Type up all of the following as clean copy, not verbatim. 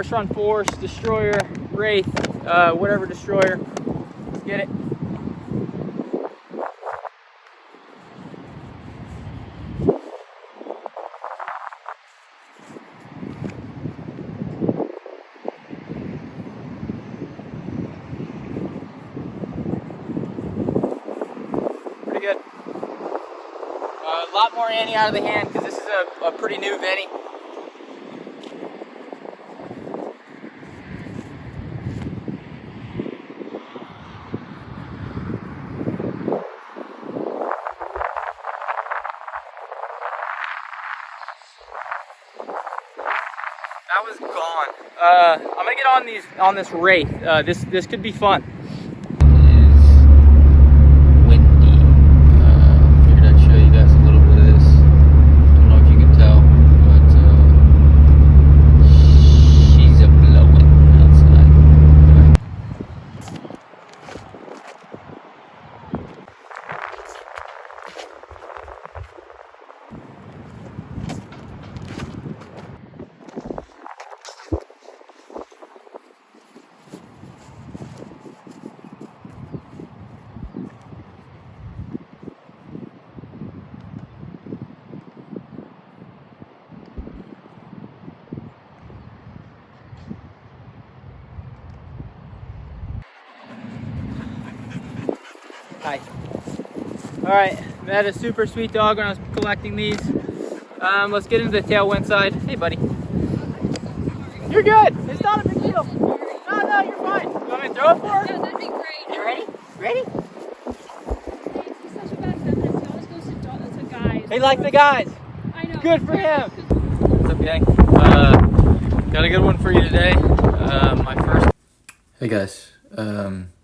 First run force, destroyer, Wraith, whatever destroyer. Let's get it. Pretty good. A lot more anti out of the hand because this is a pretty new Veni. That was gone. I'm gonna get on this Wraith. This could be fun. Hi. Alright, met a super sweet dog when I was collecting these. Let's get into the tailwind side. Hey buddy. You're good! It's not a big deal. No, you're fine. You want me to throw it for her? Yeah, that'd be great. You ready? Ready? He's such a bad feminist. He always goes to guys. He likes the guys. I know. Good for him. What's up, gang? Got a good one for you today. My first. Hey guys.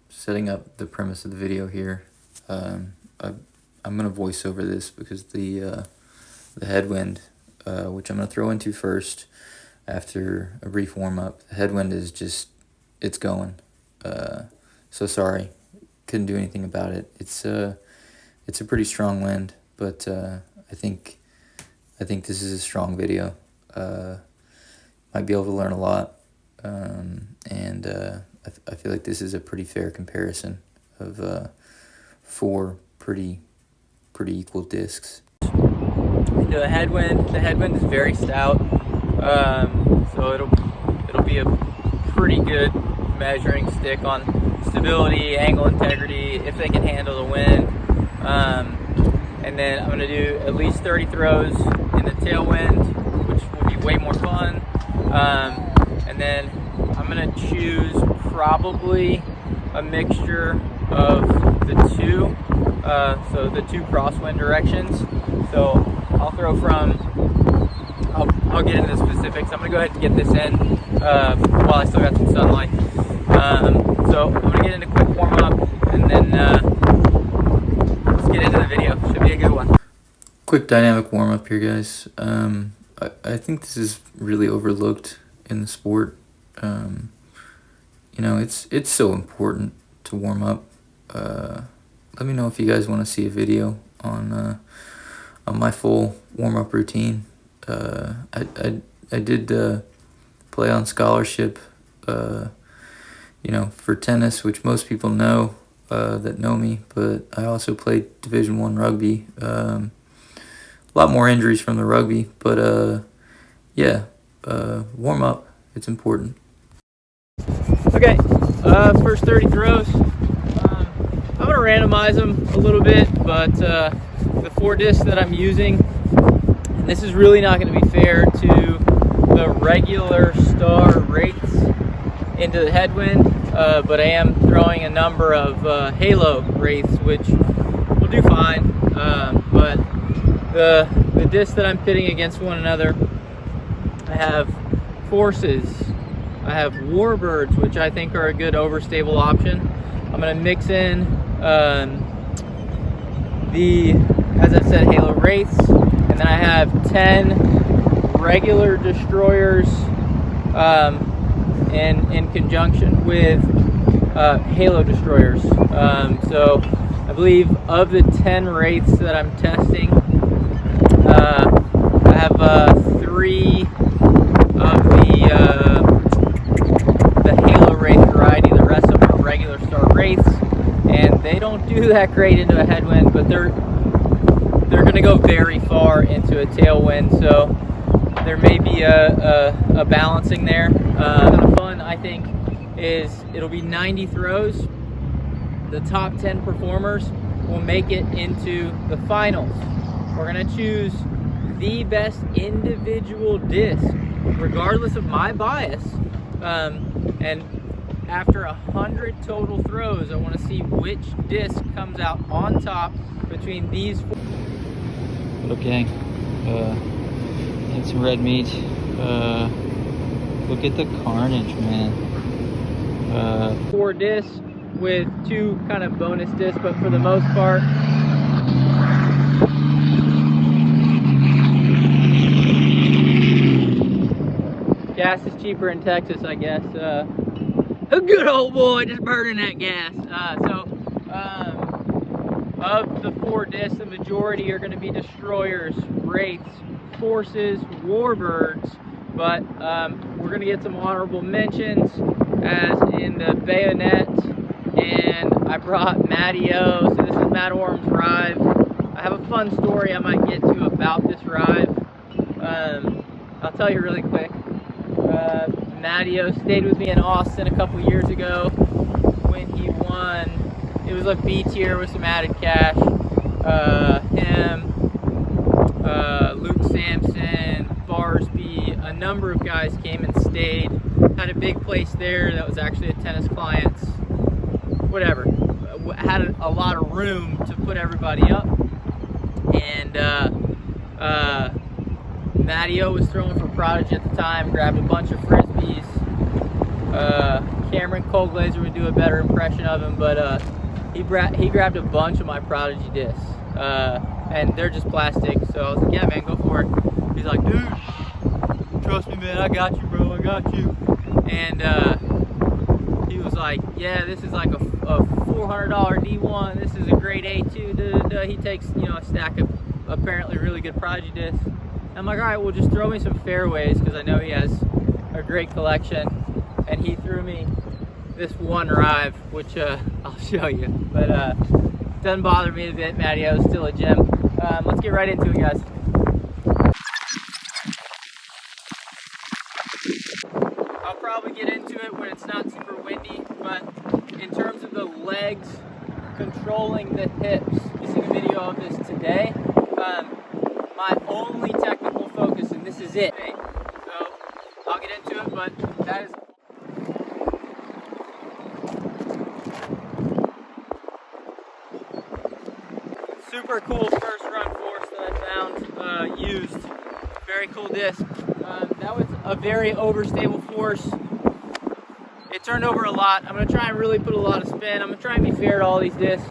Setting up the premise of the video here. I'm gonna voice over this because the headwind, which I'm gonna throw into first after a brief warm up. The headwind is just, it's going. So sorry, couldn't do anything about it. It's a pretty strong wind, but I think this is a strong video. Might be able to learn a lot, and I feel like this is a pretty fair comparison of 4 pretty equal discs. The headwind is very stout, so it'll be a pretty good measuring stick on stability, angle integrity, if they can handle the wind. And then I'm gonna do at least 30 throws in the tailwind, which will be way more fun. And then I'm gonna choose probably a mixture of the two, so the 2 crosswind directions. So I'll throw from, I'll get into the specifics. I'm gonna go ahead and get this in while I still got some sunlight. So I'm gonna get into a quick warm up and then let's get into the video. Should be a good one. Quick dynamic warm up here, guys. I think this is really overlooked in the sport. You know, it's so important to warm up. Let me know if you guys want to see a video on my full warm up routine. I did play on scholarship, you know, for tennis, which most people know that know me, but I also played Division I rugby. A lot more injuries from the rugby, but yeah, warm up, it's important. Okay, first 30 throws. I'm gonna randomize them a little bit, but the 4 discs that I'm using, and this is really not gonna be fair to the regular star Wraiths into the headwind, but I am throwing a number of Halo Wraiths, which will do fine. But the discs that I'm pitting against one another, I have Forces, I have Warbirds, which I think are a good overstable option. I'm gonna mix in as I said, Halo Wraiths, and then I have 10 regular destroyers in conjunction with Halo destroyers. So I believe of the 10 Wraiths that I'm testing, I have 3 of the do that great into a headwind, but they're going to go very far into a tailwind, so there may be a balancing there. Kind of fun, I think, is it'll be 90 throws. The top 10 performers will make it into the finals. We're going to choose the best individual disc, regardless of my bias. And after 100 total throws, I want to see which disc comes out on top between these four. Okay, had some red meat. Look at the carnage, man. 4 discs with 2 kind of bonus discs, but for the most part, gas is cheaper in Texas, I guess. A good old boy just burning that gas. Of the 4 discs, the majority are going to be destroyers, wraiths, forces, warbirds, but we're going to get some honorable mentions, as in the bayonet, and I brought Matty-O, so this is Matt Orm's Rive. I have a fun story I might get to about this Rive. I'll tell you really quick. Matty-O stayed with me in Austin a couple years ago when he won. It was like B tier with some added cash. Him, Luke Sampson, Barsby, a number of guys came and stayed. Had a big place there that was actually a tennis client's. Whatever. Had a lot of room to put everybody up. And Matty-O was throwing for Prodigy at the time, grabbed a bunch of frisbees. Cameron Colglazer would do a better impression of him, but he grabbed a bunch of my Prodigy discs. And they're just plastic, so I was like, yeah man, go for it. He's like, dude, trust me man, I got you bro, I got you. And he was like, yeah, this is like a $400 D1, this is a grade A2, He takes, a stack of apparently really good Prodigy discs. I'm like, all right, well, just throw me some fairways, because I know he has a great collection. And he threw me this one Rive, which I'll show you. But doesn't bother me a bit. Matty-O is still a gem. Let's get right into it, guys. I'll probably get into it when it's not super windy, but in terms of the legs controlling the hips, using a video of this today, my only technical focus, and this is it. So I'll get into it, but that is super cool first run force that I found used. Very cool disc. That was a very overstable force. It turned over a lot. I'm going to try and really put a lot of spin. I'm going to try and be fair to all these discs.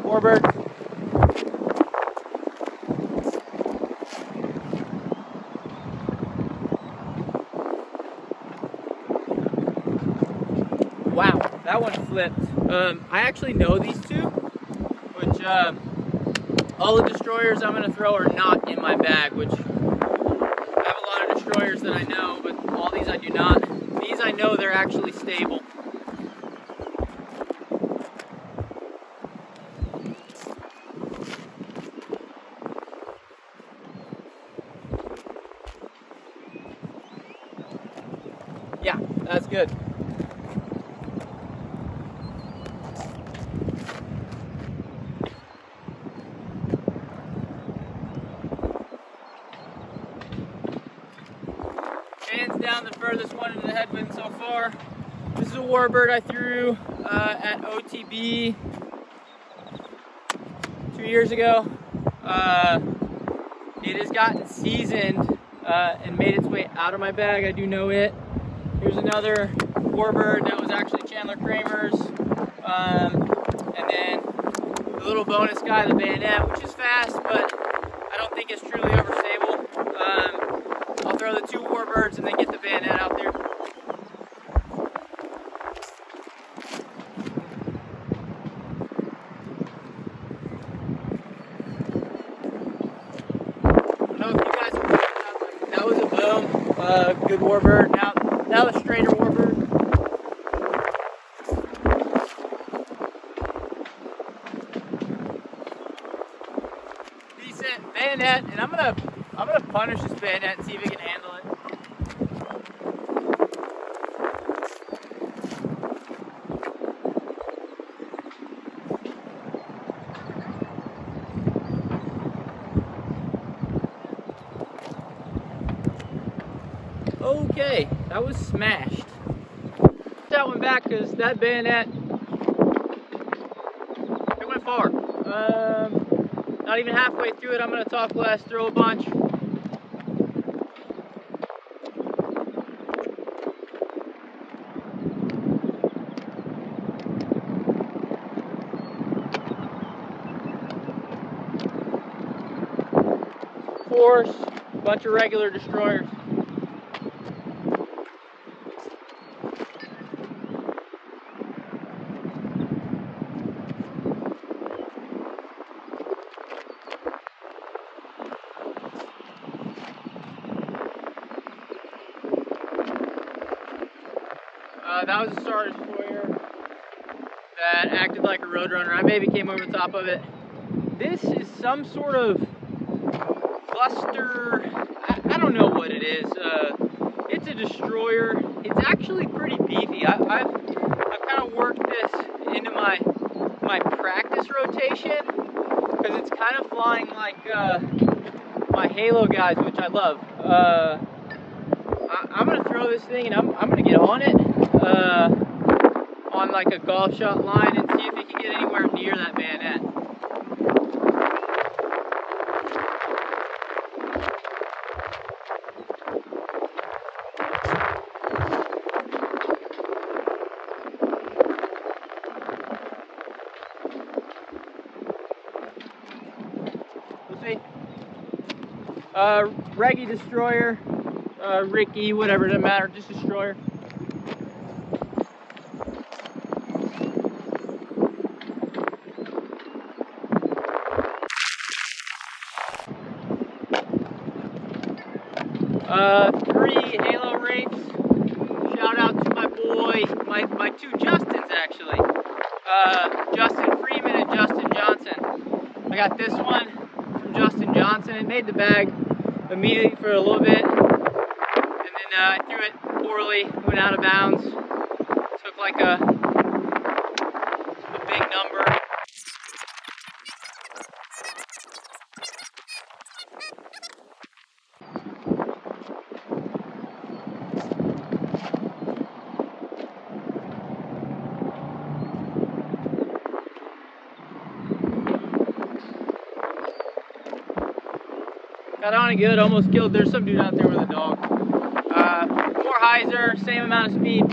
Warbird. Wow, that one flipped. I actually know these two, which all the destroyers I'm going to throw are not in my bag, which I have a lot of destroyers that I know, but all these I do not. These I know they're actually stable. Yeah, that's good. Hands down the furthest one into the headwind so far. This is a Warbird I threw at OTB 2 years ago. It has gotten seasoned and made its way out of my bag. I do know it. Here's another Warbird that was actually Chandler Kramer's. And then the little bonus guy, the bayonet, which is fast, but I don't think it's truly overstable. I'll throw the 2 Warbirds and then get the bayonet out there. good Warbird. Now the straighter Warbird. Decent bayonet, and I'm gonna punish this bayonet and see if it can handle it. Okay, that was smashed. Put that one back because that bayonet, it went far. Not even halfway through it, I'm gonna talk less, throw a bunch. Force, a bunch of regular destroyers. That was a Star Destroyer that acted like a Roadrunner. I maybe came over the top of it. This is some sort of cluster. I don't know what it is. It's a destroyer. It's actually pretty beefy. I've kind of worked this into my practice rotation because it's kind of flying like my Halo guys, which I love. I'm gonna throw this thing and I'm gonna get on it on like a golf shot line and see if it can get anywhere near that bayonet. We'll see. Reggie Destroyer, Ricky, whatever, doesn't matter, just Destroyer. Three Halo Wraiths. Shout out to my boy, my two Justins actually. Justin Freeman and Justin Johnson. I got this one from Justin Johnson. It made the bag immediately for a little bit. And then I threw it poorly, went out of bounds. Took like a big number. Got on it good, almost killed. There's some dude out there with a dog. More hyzer, same amount of speed.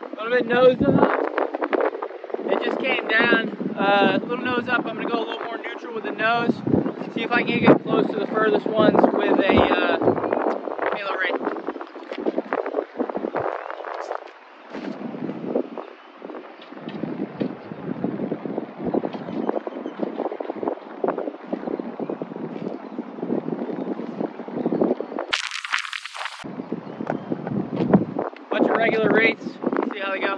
A little bit nose up. It just came down. Little nose up. I'm gonna go a little more neutral with the nose. See if I can get close to the furthest ones with a Halo Wraith. Bunch of regular Wraiths. See how they go.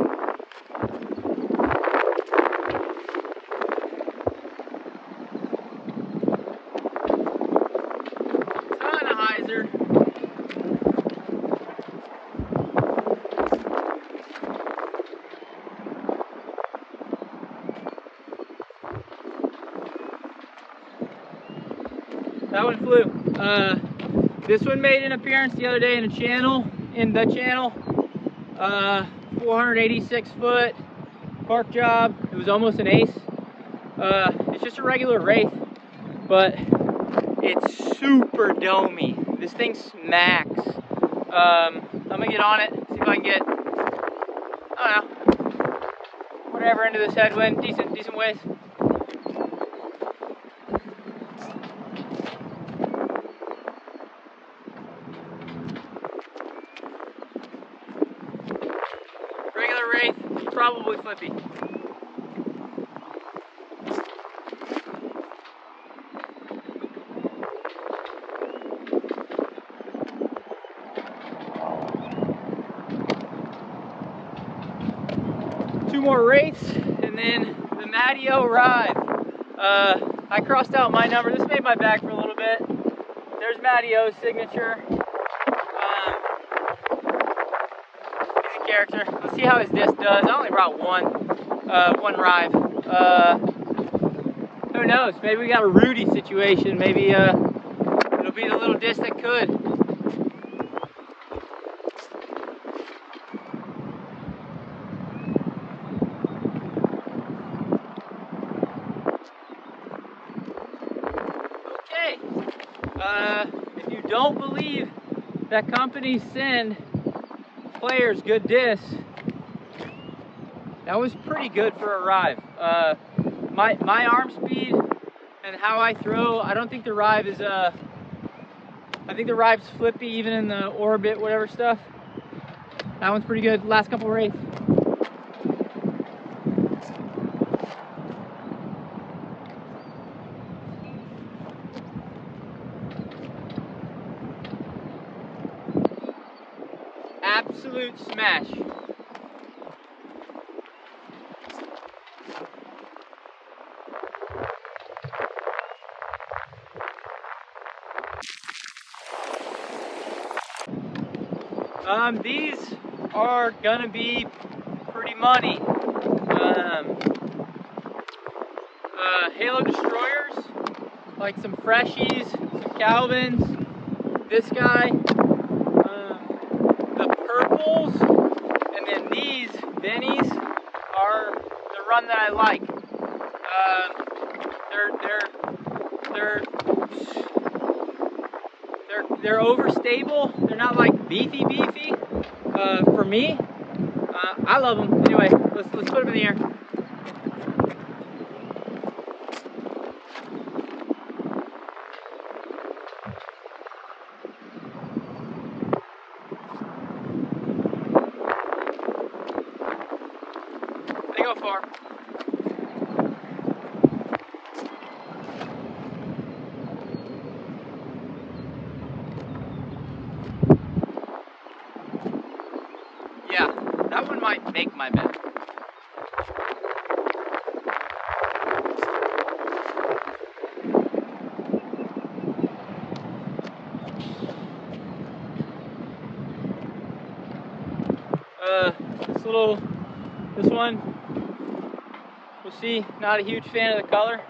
Ton of hyzer. That one flew. This one made an appearance the other day in the channel. 486 foot park job. It was almost an ace. It's just a regular Wraith, but it's super domey. This thing smacks. I'm gonna get on it, see if I can get, I don't know, whatever into this headwind, decent ways. Regular Wraith, probably flippy. Two more Wraiths, and then the Matteo Rive. I crossed out my number. This made my back for a little bit. There's Matteo's signature. He's a character. Let's see how his disc does. I only brought one Rive. Who knows? Maybe we got a Rudy situation. Maybe it'll be the little disc that could. If you don't believe that companies send players good discs, that was pretty good for a Rive. My arm speed and how I throw, I don't think the Rive is I think the Rive's flippy even in the orbit, whatever stuff. That one's pretty good. Last couple Wraiths. Absolute smash. These are gonna be pretty money. Halo Destroyers, like some Freshies, some Calvins, this guy, the purples, and then these Bennies are the run that I like. They're overstable. They're not like beefy. For me, I love them. Anyway, let's put them in the air. They go far. Yeah, that one might make my bet. This one, we'll see. Not a huge fan of the color.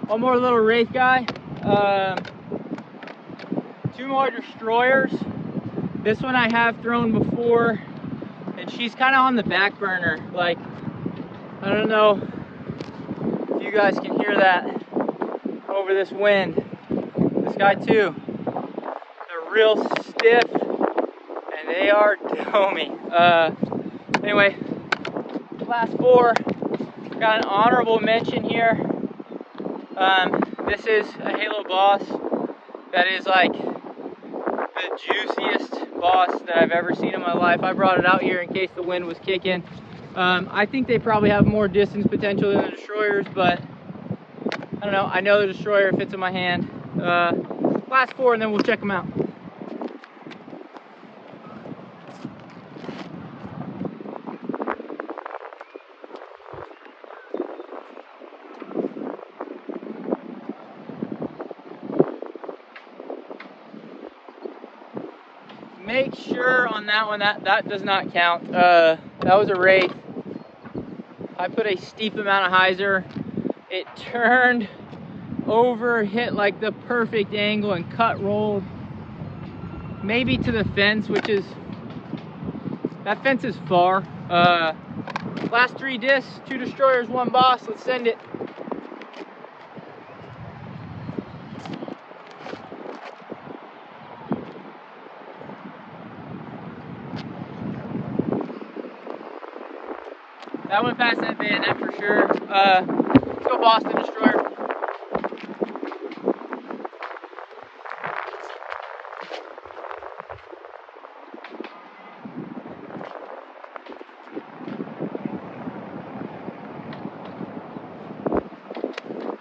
One more little Wraith guy. Two more Destroyers. This one I have thrown before, and she's kind of on the back burner. Like, I don't know if you guys can hear that over this wind. This guy too. They're real stiff, and they are domey. Anyway, last four. Got an honorable mention here. This is a Halo boss that is like the juiciest boss that I've ever seen in my life. I brought it out here in case the wind was kicking. I think they probably have more distance potential than the Destroyers, but I don't know. I know the Destroyer fits in my hand. Last four, and then we'll check them out. Make sure on that one that does not count. That was a Wraith. I put a steep amount of hyzer. It turned over, hit like the perfect angle, and cut rolled maybe to the fence, which is, that fence is far. Last three discs, two Destroyers, one boss. Let's send it. That went past that bayonet for sure. Let's go Boston Destroyer.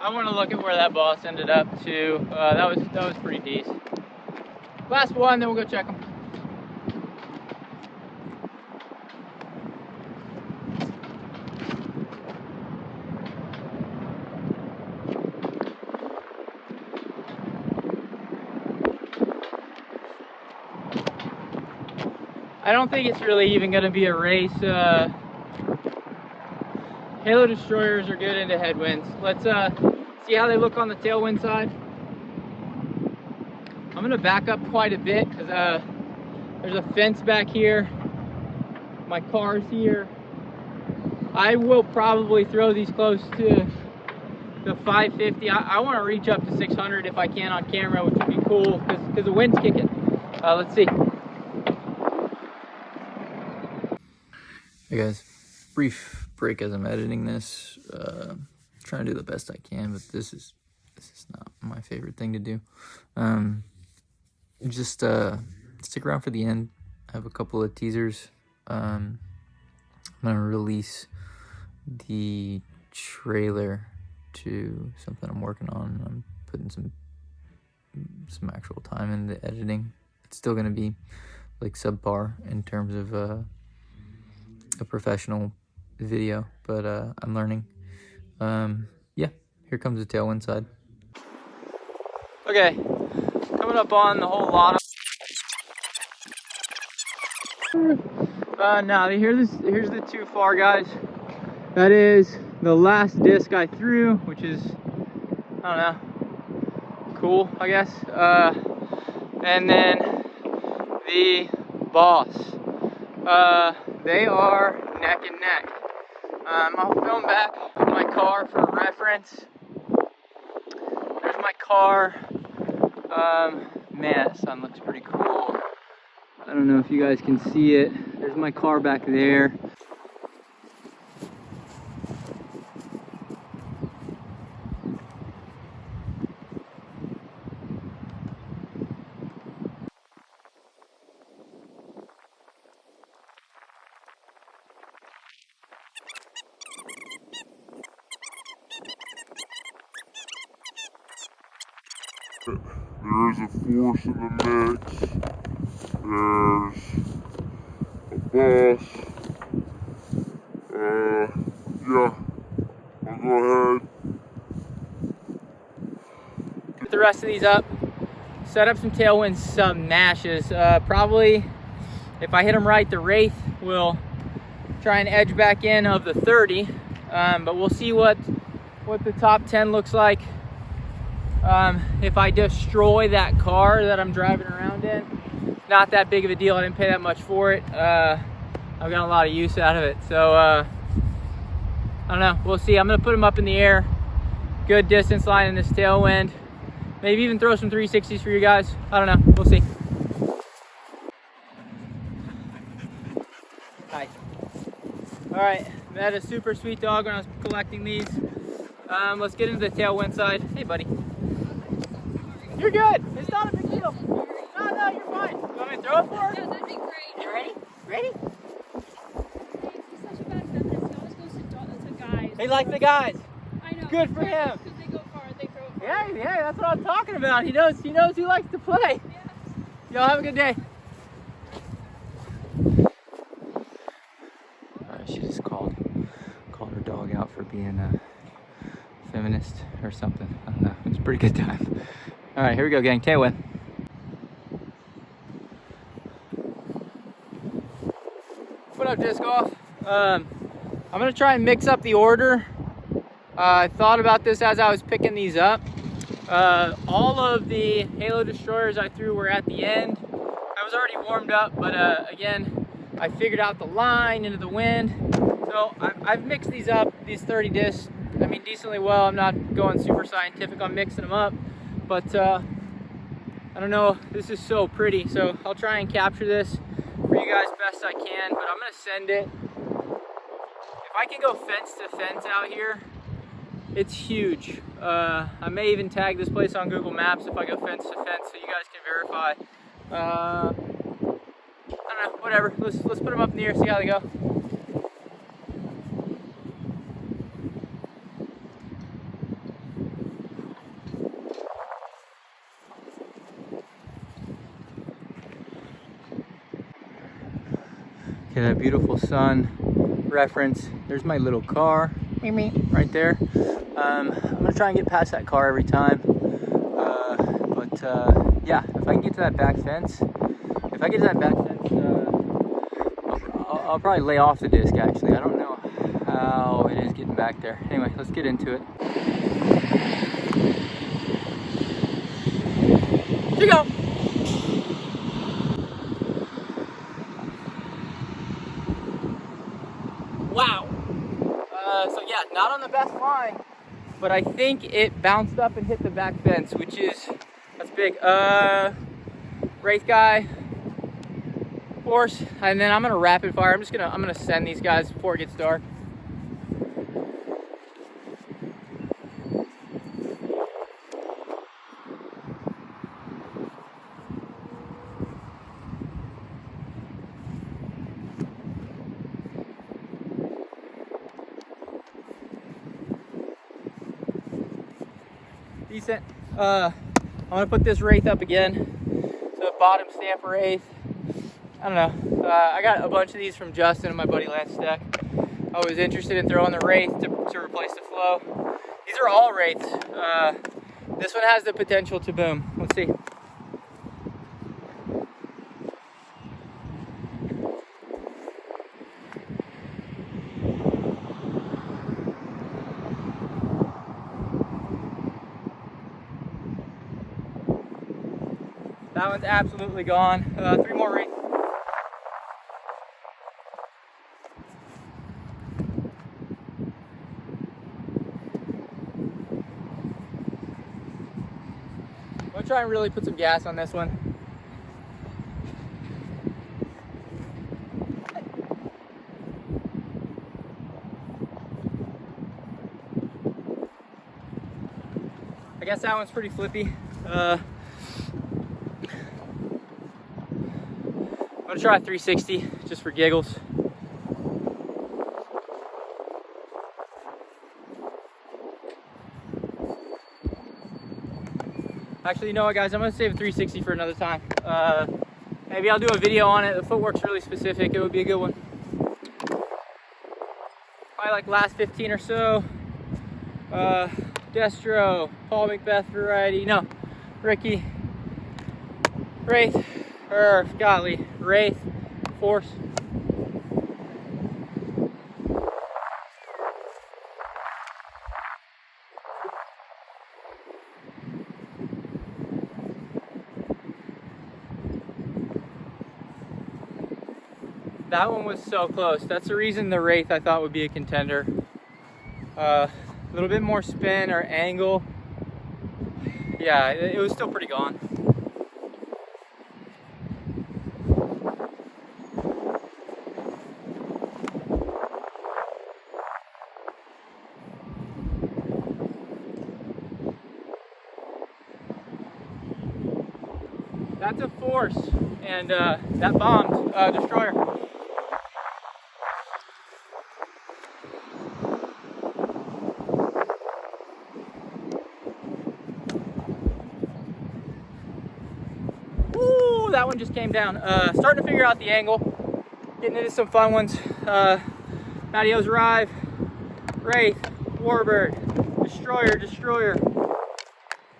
I want to look at where that boss ended up too. That was pretty decent. Last one, then we'll go check them. I don't think it's really even going to be a race. Halo Destroyers are good into headwinds. Let's see how they look on the tailwind side. I'm going to back up quite a bit because there's a fence back here. My car's here. I will probably throw these close to the 550. I want to reach up to 600 if I can on camera, which would be cool because the wind's kicking. Let's see. Hey guys, brief break as I'm editing this. Trying to do the best I can, but this is not my favorite thing to do. Just stick around for the end. I have a couple of teasers. I'm gonna release the trailer to something I'm working on. I'm putting some actual time into editing. It's still gonna be like subpar in terms of a professional video, but I'm learning. Yeah, here comes the tailwind side. Okay, coming up on the whole lot of now here's the too far, guys. That is the last disc I threw, which is, I don't know, cool, I guess. And then the boss. They are neck and neck. I'll film back my car for reference. There's my car. Man, that sun looks pretty cool. I don't know if you guys can see it. There's my car back there. There is a force in the mix. There's a boss. Yeah, I'll go ahead. Get the rest of these up. Set up some tailwinds, some mashes. Probably, if I hit them right, the Wraith will try and edge back in of the 30. But we'll see what the top 10 looks like. If I destroy that car that I'm driving around in, not that big of a deal. I didn't pay that much for it. I've got a lot of use out of it. So, I don't know. We'll see. I'm going to put them up in the air. Good distance line in this tailwind. Maybe even throw some 360s for you guys. I don't know. We'll see. Hi. All right. I had a super sweet dog when I was collecting these. Let's get into the tailwind side. Hey, buddy. You're good. It's not a big deal. No, you're fine. You want me to throw it for her? Yeah, that'd be great. You ready? Ready? He's such a bad feminist. He always goes to guys. He likes the guys. I know. Good for him. Because they go far, they throw it far. Yeah, that's what I'm talking about. He knows who likes to play. Yes. Y'all have a good day. She just called her dog out for being a feminist or something. I don't know. It was a pretty good time. All right, here we go, gang. Tailwind. What up, disc golf? I'm gonna try and mix up the order. I thought about this as I was picking these up. All of the Halo Destroyers I threw were at the end. I was already warmed up, but again, I figured out the line into the wind. So I've mixed these up, these 30 discs, I mean, decently well. I'm not going super scientific on mixing them up, but I don't know, this is so pretty. So I'll try and capture this for you guys best I can, but I'm gonna send it. If I can go fence to fence out here, it's huge. I may even tag this place on Google Maps if I go fence to fence so you guys can verify. I don't know, whatever. Let's put them up in the air, see how they go. Okay, that beautiful sun reference. There's my little car, right there. I'm gonna try and get past that car every time. Yeah, if I can get to that back fence, I'll probably lay off the disc actually. I don't know how it is getting back there. Anyway, let's get into it. Here you go. Wow. So yeah, not on the best line, but I think it bounced up and hit the back fence, that's big. Wraith guy, force, and then I'm gonna rapid fire. I'm gonna send these guys before it gets dark. Decent. I'm gonna put this Wraith up again. So bottom stamp Wraith. I don't know. I got a bunch of these from Justin and my buddy Lance Deck. I was interested in throwing the Wraith to replace the flow. These are all Wraiths. This one has the potential to boom. Let's see. That one's absolutely gone. 3 more Wraiths. I'm gonna try and really put some gas on this one. I guess that one's pretty flippy. I'm gonna try a 360 just for giggles. Actually, you know what, guys? I'm gonna save a 360 for another time. Maybe I'll do a video on it. The footwork's really specific. It would be a good one. Probably like last 15 or so. Destro, Paul Macbeth variety. No, Ricky, Wraith, golly, Wraith, force. That one was so close. That's the reason the Wraith I thought would be a contender. A little bit more spin or angle. Yeah, it was still pretty gone. That's a force, and that bombed destroyer. Ooh, that one just came down. Starting to figure out the angle, getting into some fun ones. Matteo's Rive, Wraith, Warbird, Destroyer.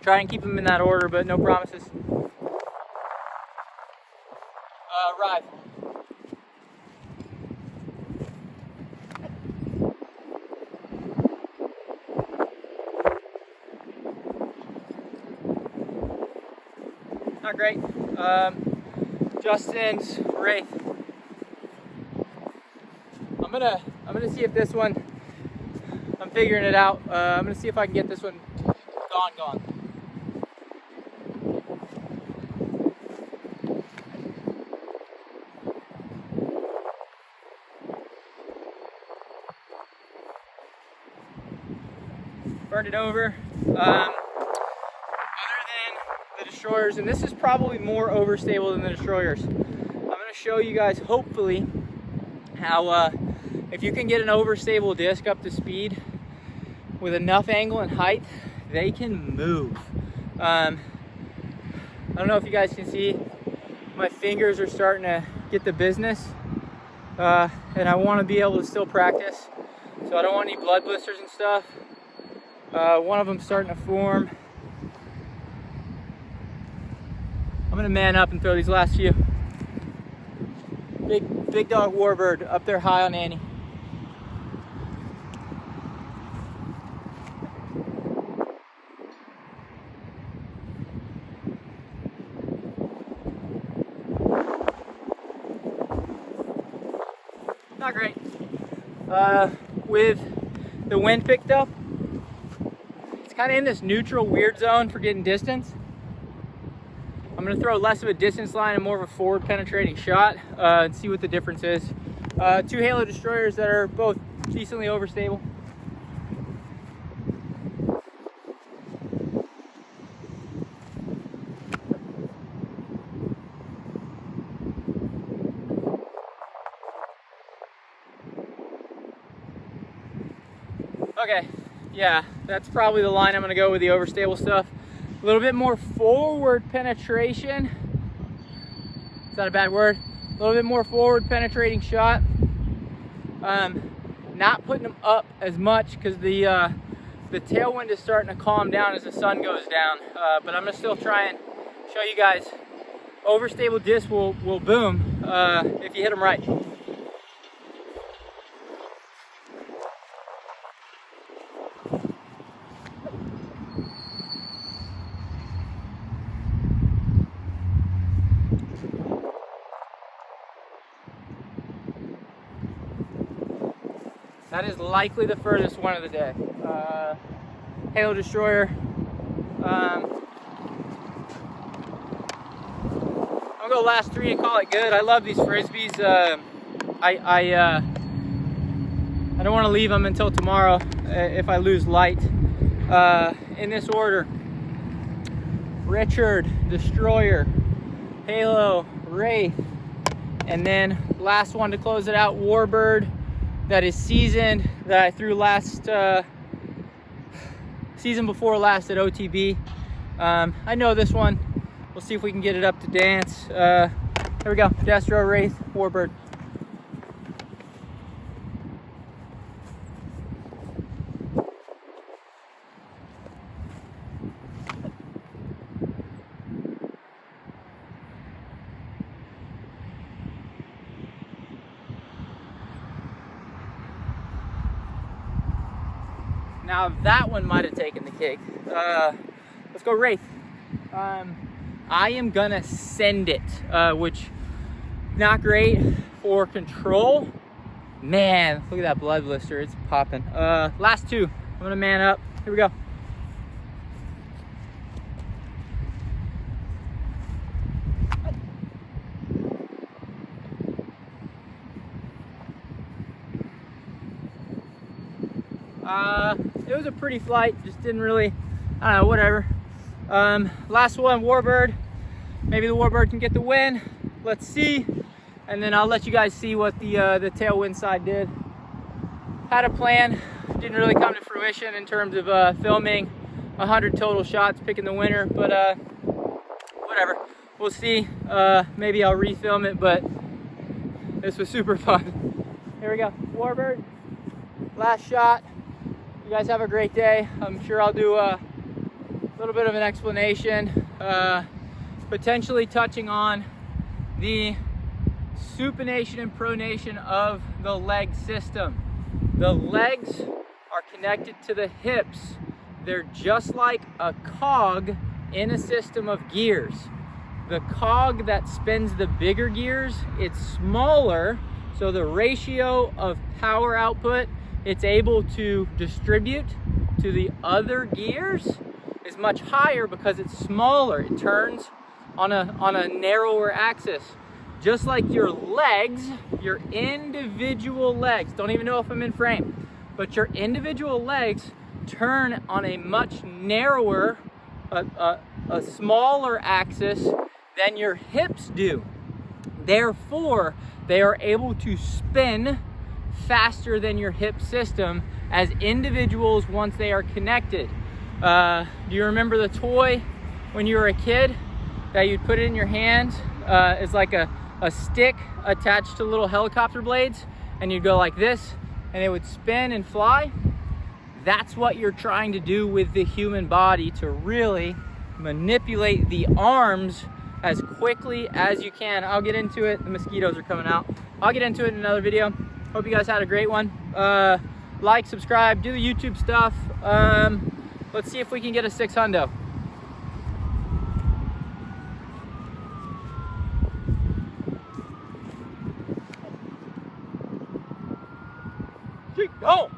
Try and keep them in that order, but no promises. Rive. Not great. Justin's Wraith. I'm gonna see if this one, I'm figuring it out. I'm gonna see if I can get this one gone. burned it over. Other than the destroyers, and this is probably more overstable than the destroyers, I'm going to show you guys hopefully how if you can get an overstable disc up to speed with enough angle and height, they can move. I don't know if you guys can see, my fingers are starting to get the business, and I want to be able to still practice, so I don't want any blood blisters and stuff. One of them's starting to form. I'm gonna man up and throw these last few. Big dog Warbird up there high on Annie. Not great. With the wind picked up, it's kind of in this neutral weird zone for getting distance. I'm going to throw less of a distance line and more of a forward penetrating shot and see what the difference is. 2 Halo destroyers that are both decently overstable. Okay, yeah, that's probably the line I'm going to go with the overstable stuff. A little bit more forward penetration. Is that a bad word? A little bit more forward penetrating shot. Not putting them up as much because the tailwind is starting to calm down as the sun goes down. But I'm going to still try and show you guys. Overstable discs will boom if you hit them right. That is likely the furthest one of the day. Halo Destroyer. I'm gonna go last 3 and call it good. I love these frisbees. I don't want to leave them until tomorrow if I lose light. In this order: Richard, Destroyer, Halo, Wraith, and then last one to close it out, Warbird. That is seasoned, that I threw last season before last at OTB. I know this one. We'll see if we can get it up to dance. Here we go. Destro, Wraith, Warbird. Now that one might have taken the cake. Let's go Wraith. I am gonna send it, which not great for control. Man, look at that blood blister, it's popping. Last 2, I'm gonna man up. Here we go. It was a pretty flight, just didn't really, I don't know, whatever. Last one, Warbird. Maybe the Warbird can get the win. Let's see. And then I'll let you guys see what the tailwind side did. Had a plan, didn't really come to fruition in terms of filming 100 total shots, picking the winner, but whatever. We'll see. Maybe I'll refilm it, but this was super fun. Here we go, Warbird. Last shot. You guys have a great day. I'm sure I'll do a little bit of an explanation, potentially touching on the supination and pronation of the leg system. The legs are connected to the hips. They're just like a cog in a system of gears. The cog that spins the bigger gears, it's smaller, so the ratio of power output it's able to distribute to the other gears is much higher because it's smaller. It turns on a narrower axis. Just like your legs, your individual legs, don't even know if I'm in frame, but your individual legs turn on a much narrower, a smaller axis than your hips do. Therefore, they are able to spin faster than your hip system as individuals once they are connected. Do you remember the toy when you were a kid that you'd put it in your hand? It's like a stick attached to little helicopter blades, and you'd go like this and it would spin and fly. That's what you're trying to do with the human body, to really manipulate the arms as quickly as you can. I'll get into it. The mosquitoes are coming out. I'll get into it in another video. Hope you guys had a great one. Like, subscribe, do the YouTube stuff. Let's see if we can get a 600. Go!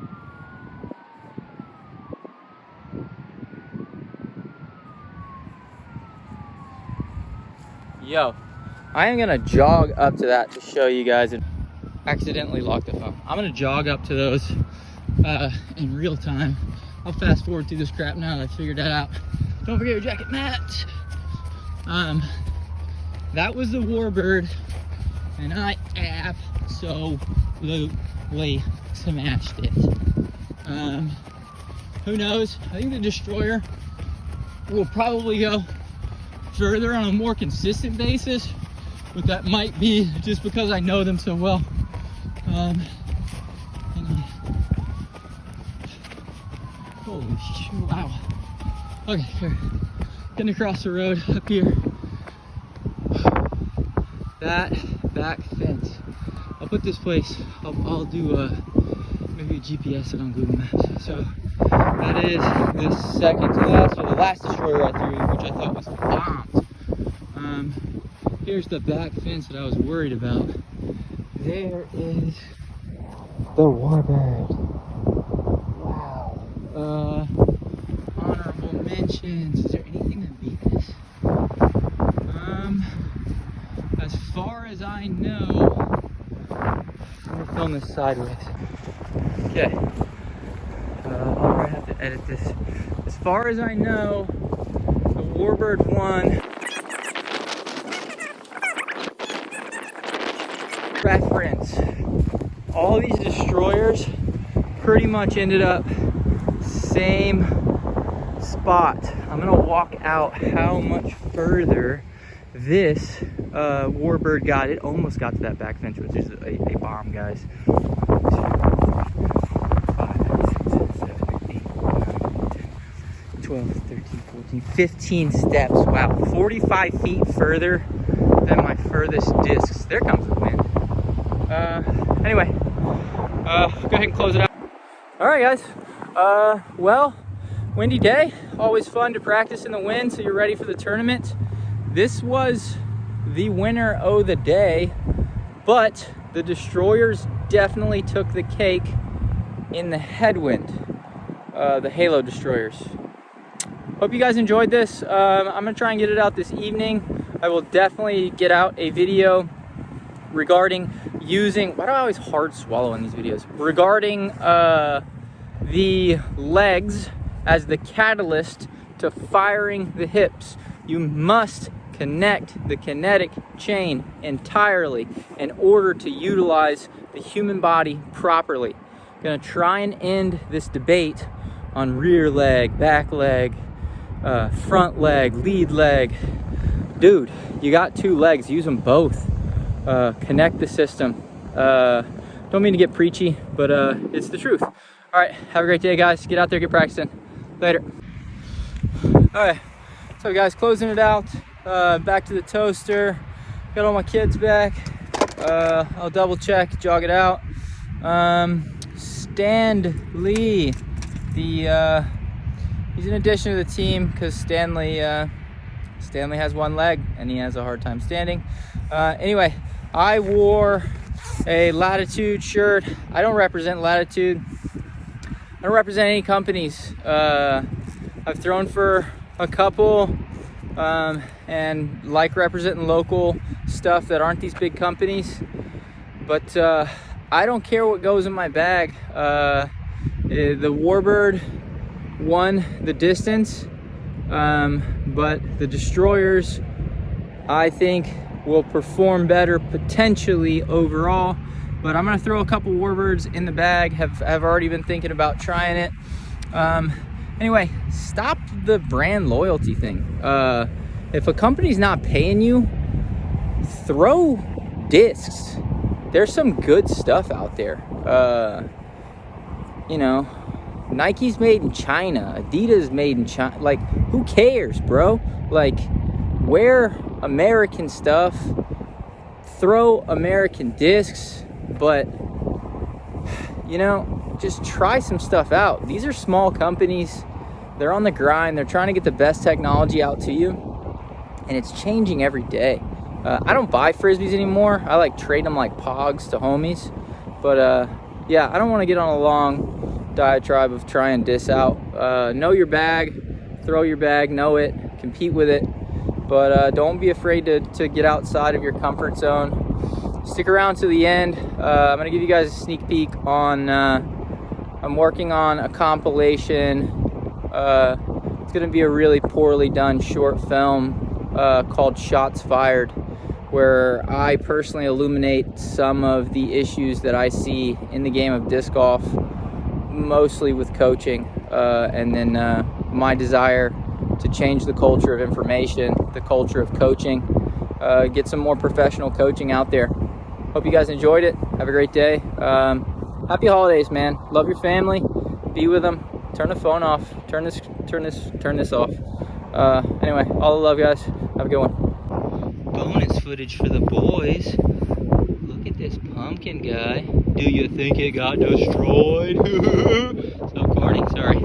Yo, I am gonna jog up to that to show you guys, and accidentally locked the phone. I'm gonna jog up to those in real time. I'll fast forward through this crap now that I figured that out. Don't forget your jacket, Matt. That was the Warbird, and I absolutely smashed it. Who knows? I think the Destroyer will probably go further on a more consistent basis, but that might be just because I know them so well. Hang on. Holy shit, wow. Okay, here. Getting across the road up here. That back fence. I'll put this place, I'll do maybe a GPS it on Google Maps. So that is the second to last, or the last Destroyer I threw, which I thought was bombed. Here's the back fence that I was worried about. There is the Warbird. Wow. Honorable mentions. Is there anything that beat this? As far as I know, I'm gonna film this sideways. Okay. I'll probably have to edit this. As far as I know, the Warbird won. Reference. All these Destroyers pretty much ended up same spot. I'm gonna walk out how much further this Warbird got. It almost got to that back fence, which is a bomb, guys. 12, 13, 14, 15 steps. Wow, 45 feet further than my furthest discs. There comes the wind. Anyway, go ahead and close it out. All right, guys. Well, windy day. Always fun to practice in the wind so you're ready for the tournament. This was the winner of the day, but the Destroyers definitely took the cake in the headwind. The Halo Destroyers. Hope you guys enjoyed this. I'm gonna try and get it out this evening. I will definitely get out a video regarding using, why do I always hard swallow in these videos? Regarding the legs as the catalyst to firing the hips. You must connect the kinetic chain entirely in order to utilize the human body properly. Gonna try and end this debate on rear leg, back leg, front leg, lead leg. Dude, you got two legs, use them both. Connect the system. Don't mean to get preachy, but it's the truth. All right, have a great day, guys. Get out there, get practicing. Later. All right, so guys, closing it out. Back to the toaster. Got all my kids back. I'll double check, jog it out. Stanley, he's an addition to the team because Stanley has one leg and he has a hard time standing. Anyway, I wore a Latitude shirt. I don't represent Latitude. I don't represent any companies. I've thrown for a couple and like representing local stuff that aren't these big companies. But I don't care what goes in my bag. The Warbird won the distance, but the destroyers, I think, will perform better potentially overall. But I'm gonna throw a couple Warbirds in the bag. Have already been thinking about trying it. Anyway, stop the brand loyalty thing. If a company's not paying you, throw discs. There's some good stuff out there. You know, Nike's made in China, Adidas made in China. Like, who cares, bro? Like, wear American stuff, throw American discs, but, you know, just try some stuff out. These are small companies. They're on the grind. They're trying to get the best technology out to you, and it's changing every day. I don't buy Frisbees anymore. I like trade them like pogs to homies. But yeah, I don't want to get on a long diatribe of try and diss out. Know your bag, throw your bag, know it, compete with it. But don't be afraid to get outside of your comfort zone. Stick around to the end. I'm going to give you guys a sneak peek on, I'm working on a compilation. It's going to be a really poorly done short film called Shots Fired, where I personally illuminate some of the issues that I see in the game of disc golf, mostly with coaching, and then my desire to change the culture of information, the culture of coaching, get some more professional coaching out there. Hope you guys enjoyed it. Have a great day. Happy holidays, man. Love your family. Be with them. Turn the phone off. Turn this off. Anyway, all the love, guys. Have a good one. Bonus footage for the boys. Look at this pumpkin guy. Do you think it got destroyed? Stop recording, sorry.